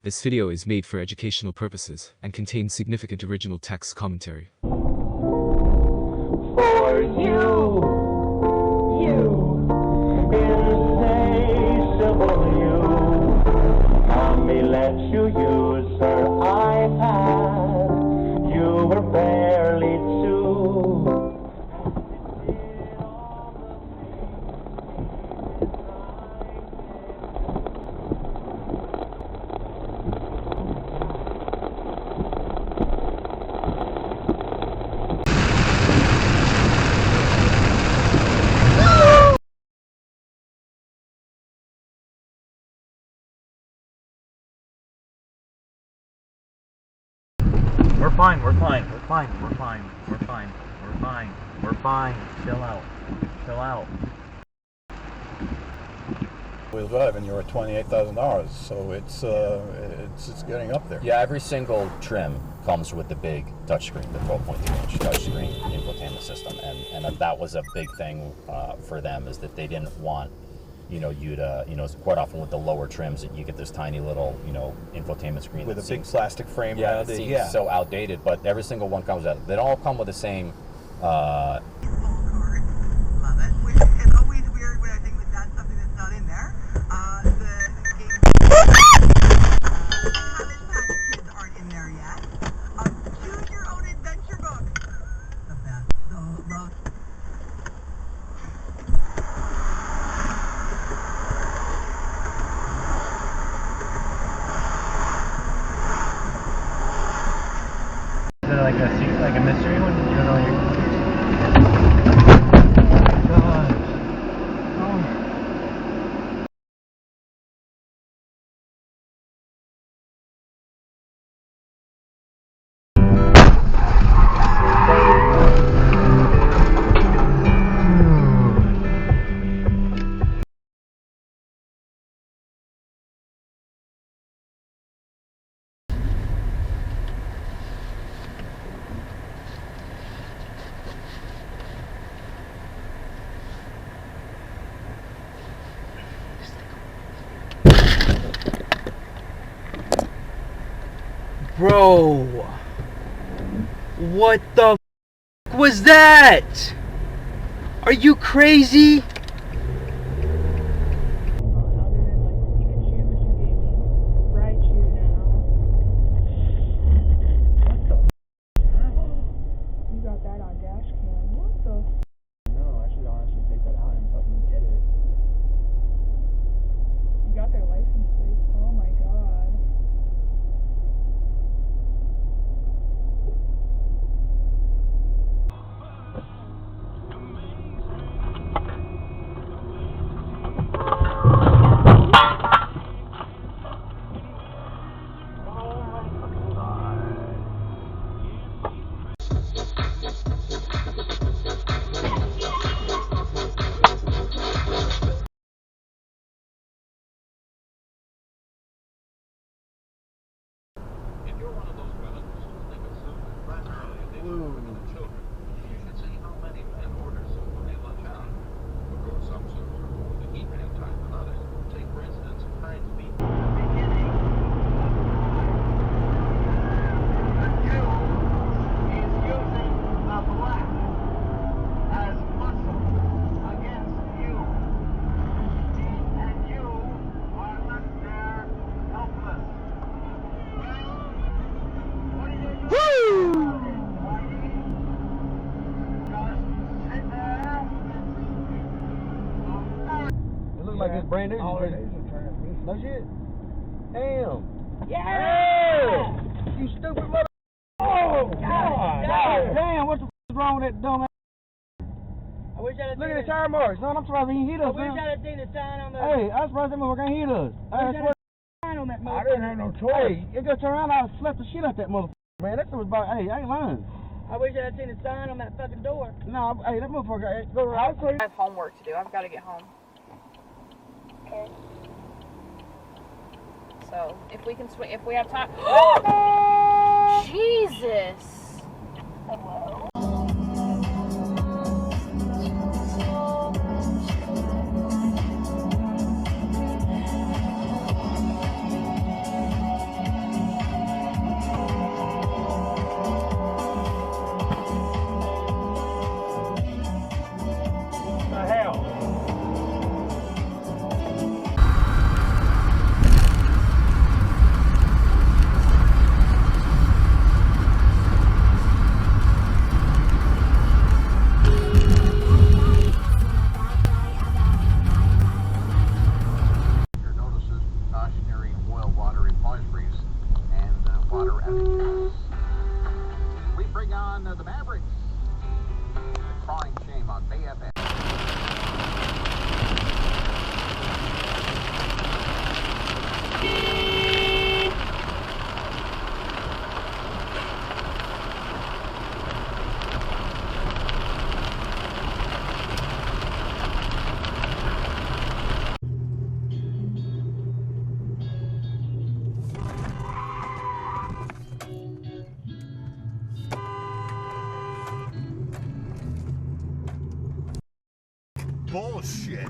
This video is made for educational purposes and contains significant original text commentary. For you, insatiable you, mommy let you use her iPad, you were barely two. We're fine, we're fine, we're fine, we're fine, we're fine, we're fine, we're fine. Chill out. Chill out. Wheel drive and you're at $28,000, so it's getting up there. Yeah, every single trim comes with the big touchscreen, the 12.3-inch touchscreen infotainment system, and that was a big thing for them, is that they didn't want you to, quite often with the lower trims, you get this tiny little, infotainment screen With a big plastic frame. Yeah, it seems so outdated, but every single one comes out. They all come with the same. Love it. Which is always weird when I think that that's something that's not in there. The game Cabbage Patch Kids aren't in there yet. Choose your own adventure book. The best. So love. Is it like a mystery one? You don't know your... Bro, what the f was that? Are you crazy? Like it's brand new. No shit. Damn. Yeah! You stupid mother. Oh God. Damn. What the f is wrong with that dumb ass? I wish I'd have Look seen at the tire marks. No, I'm surprised he hit us. I wish I'd have seen the sign on the. Hey, I'm surprised that motherfucker ain't hit us. I swear. Sign on that I didn't have no choice. Hey, it just turned around. I slapped the shit out that motherfucker. Man, that shit was about. Hey, I ain't lying. I wish I had seen the sign on that fucking door. No, hey, that motherfucker. Hey, go right. I have homework to do. I've got to get home. Okay. So if we can if we have time. Jesus. Hello. water as it is. We bring on the Mavericks. The crying shame on Bay FM. Bullshit.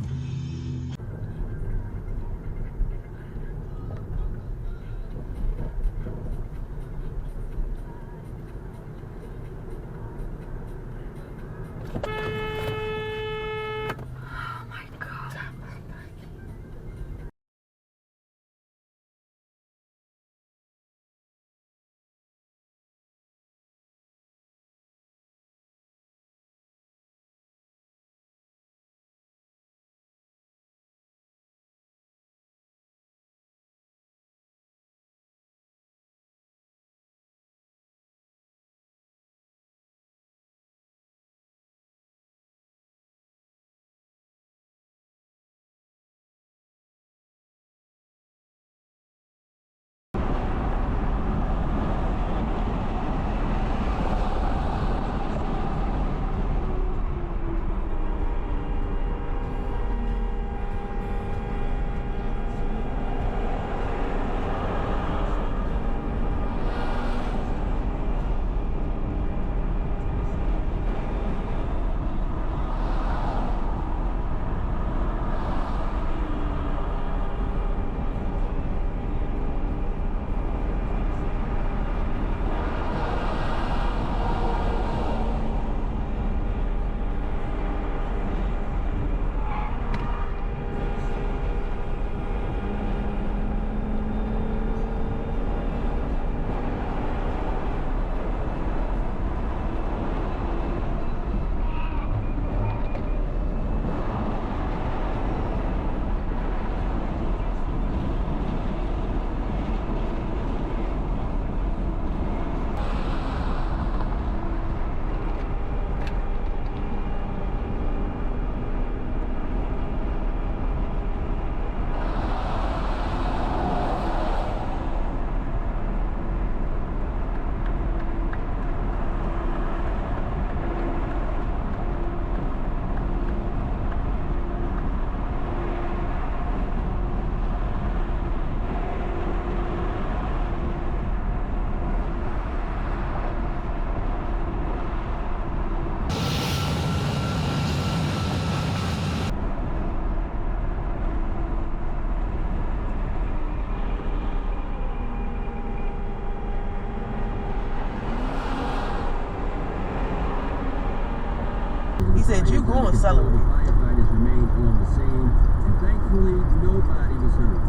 He said, you go and celebrate. Firefighters remained on the scene, and thankfully nobody was hurt.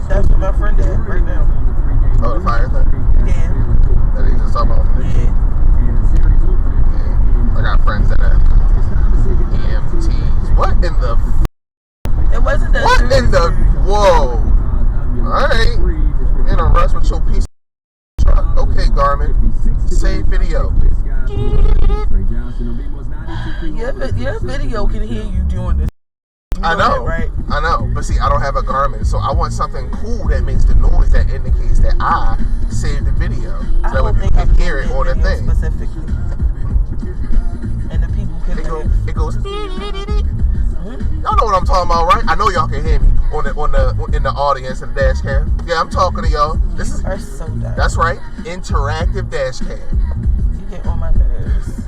That's what my friend did right now. Oh, the fire thing? Yeah. That he's just talking about? Yeah. I got friends that are EMTs. What in the? It wasn't that. What in the? Whoa. Alright. In a rush with your piece of truck. Okay, Garmin. Save video. Your video can hear you doing this. I know, right? I know, but see, I don't have a Garmin, so I want something cool that makes the noise that indicates that I saved the video, so that way people can hear it on the thing. Specifically, and the people can. It goes. Y'all know what I'm talking about, right? I know y'all can hear me in the audience and the dash cam. Yeah, I'm talking to y'all. This are so dumb. That's right, interactive dash cam. You get on my nerves.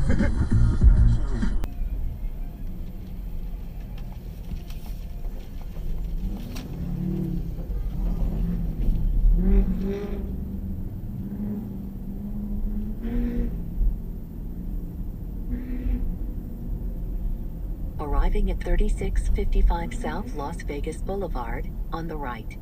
Arriving at 3655 South Las Vegas Boulevard, on the right.